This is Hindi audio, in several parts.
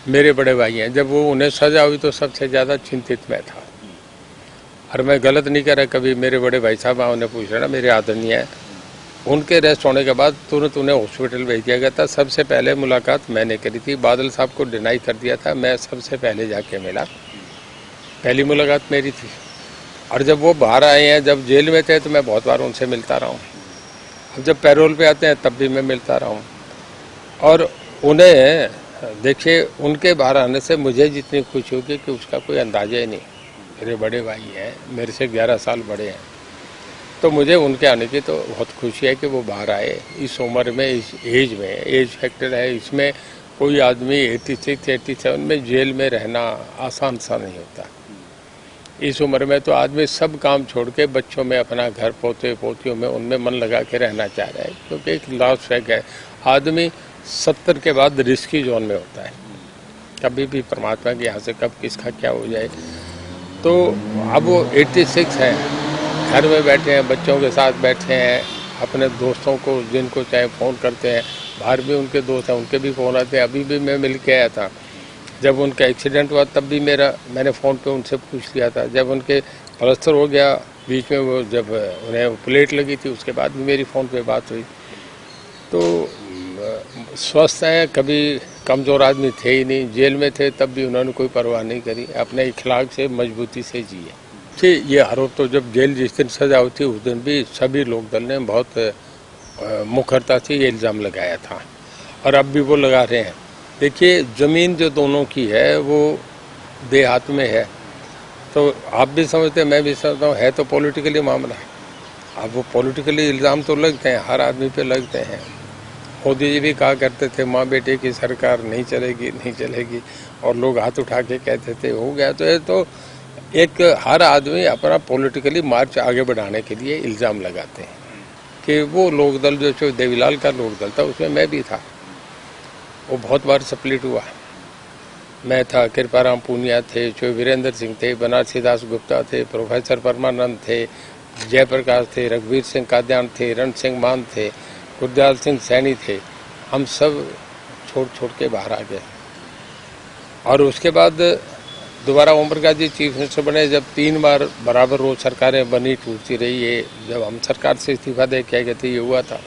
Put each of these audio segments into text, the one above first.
मेरे बड़े भाई हैं, जब वो उन्हें सजा हुई तो सबसे ज़्यादा चिंतित मैं था। और मैं गलत नहीं कर रहा, कभी मेरे बड़े भाई साहब उन्हें पूछ रहे ना, मेरे आदरणीय है, उनके रेस्ट होने के बाद तुरंत उन्हें हॉस्पिटल भेज दिया गया था। सबसे पहले मुलाकात मैंने करी थी, बादल साहब को डिनाई कर दिया था, मैं सबसे पहले जाके मिला, पहली मुलाकात मेरी थी। और जब वो बाहर आए हैं, जब जेल में थे तो मैं बहुत बार उनसे मिलता रहा हूँ, अब जब पैरोल पे आते हैं तब भी मैं मिलता रहा हूँ। और उन्हें देखिए, उनके बाहर आने से मुझे जितनी खुशी होगी कि उसका कोई अंदाजा ही नहीं। मेरे बड़े भाई हैं, मेरे से 11 साल बड़े हैं, तो मुझे उनके आने की तो बहुत खुशी है कि वो बाहर आए इस उम्र में, इस एज में। एज फैक्टर है इसमें, कोई आदमी 86 87 में जेल में रहना आसान सा नहीं होता। इस उम्र में तो आदमी सब काम छोड़ के बच्चों में, अपना घर, पोते पोतियों में, उनमें मन लगा के रहना चाह रहा है, क्योंकि एक लास्ट फैक्ट है, आदमी 70 के बाद रिस्की जोन में होता है। कभी भी परमात्मा के यहाँ से कब किसका क्या हो जाए। तो अब वो 86 है, घर में बैठे हैं, बच्चों के साथ बैठे हैं, अपने दोस्तों को जिनको चाहे फ़ोन करते हैं, बाहर भी उनके दोस्त हैं, उनके भी फ़ोन आते हैं। अभी भी मैं मिल के आया था, जब उनका एक्सीडेंट हुआ तब भी मैंने फ़ोन पे उनसे पूछ लिया था। जब उनके प्लास्टर हो गया बीच में, वो जब उन्हें प्लेट लगी थी, उसके बाद भी मेरी फ़ोन पे बात हुई। तो स्वस्थ हैं, कभी कमज़ोर आदमी थे ही नहीं, जेल में थे तब भी उन्होंने कोई परवाह नहीं करी, अपने इखलाक से मजबूती से जिए। जी, ये आरोप तो जब जेल जिस दिन सजा हुई थी उस दिन भी सभी लोक दल ने बहुत मुखरता से ये इल्ज़ाम लगाया था, और अब भी वो लगा रहे हैं। देखिए, ज़मीन जो दोनों की है वो देहात में है, तो आप भी समझते हैं, मैं भी समझता हूँ, है तो पॉलिटिकली मामला। अब वो पॉलिटिकली इल्ज़ाम तो लगते हैं, हर आदमी पे लगते हैं। मोदी जी भी कहा करते थे माँ बेटे की सरकार नहीं चलेगी, नहीं चलेगी, और लोग हाथ उठा के कहते थे हो गया। तो ये तो एक हर आदमी अपना पॉलिटिकली मार्च आगे बढ़ाने के लिए इल्ज़ाम लगाते हैं कि वो लोकदल जो देवीलाल का लोकदल था उसमें मैं भी था, वो बहुत बार स्प्लिट हुआ। मैं था, कृपाराम पूनिया थे, चो वीरेंद्र सिंह थे, बनारसी दास गुप्ता थे, प्रोफेसर परमानंद थे, जयप्रकाश थे, रघुवीर सिंह काद्यान थे, रण सिंह मान थे, गुरदयाल सिंह सैनी थे। हम सब छोड़ छोड़ के बाहर आ गए। और उसके बाद दोबारा ओम प्रकाश जी चीफ मिनिस्टर बने, जब 3 बार बराबर रोज सरकारें बनी, टूटती रही। ये जब हम सरकार से इस्तीफा दे के गए थे ये हुआ था।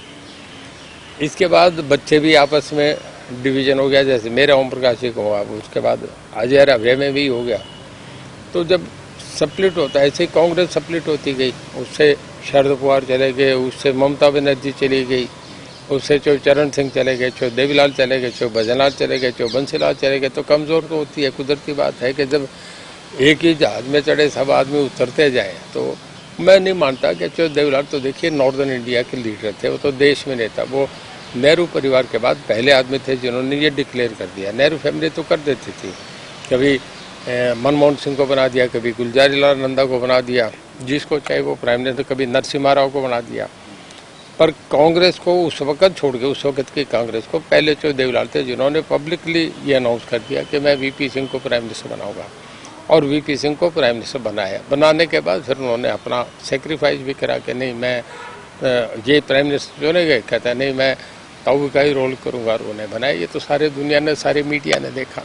इसके बाद बच्चे भी आपस में डिवीजन हो गया, जैसे मेरा ओम प्रकाश जी को हुआ, उसके बाद अजय अभय में भी हो गया। तो जब स्प्लिट होता है, ऐसे ही कांग्रेस स्प्लिट होती गई, उससे शरद पवार चले गए, उससे ममता बनर्जी चली गई, उससे चो चरण सिंह चले गए, चो देवीलाल चले गए, चो भजनलाल चले गए, चो बंसीलाल चले गए। तो कमज़ोर तो होती है, कुदरती बात है कि जब एक ही जहाज में चढ़े सब आदमी उतरते जाएं। तो मैं नहीं मानता कि चो देवीलाल तो देखिए नॉर्दर्न इंडिया के लीडर थे, वो तो देश में नेता, वो नेहरू परिवार के बाद पहले आदमी थे जिन्होंने ये डिक्लेयर कर दिया। नेहरू फैमिली तो कर देती थी, कभी मनमोहन सिंह को बना दिया, कभी गुलजारीलाल नंदा को बना दिया, जिसको चाहे वो प्राइम मिनिस्टर, कभी नरसिम्हा राव को बना दिया। पर कांग्रेस को उस वक्त छोड़ के, उस वक्त की कांग्रेस को पहले चो देवीलाल थे जिन्होंने पब्लिकली ये अनाउंस कर दिया कि मैं वीपी सिंह को प्राइम मिनिस्टर बनाऊंगा, और वीपी सिंह को प्राइम मिनिस्टर बनाया। बनाने के बाद फिर उन्होंने अपना सेक्रीफाइस भी करा कि नहीं मैं ये प्राइम मिनिस्टर चुने गए, कहता नहीं मैं ताऊ का ही रोल करूँगा, और उन्हें बनाया। ये तो सारी दुनिया ने, सारी मीडिया ने देखा।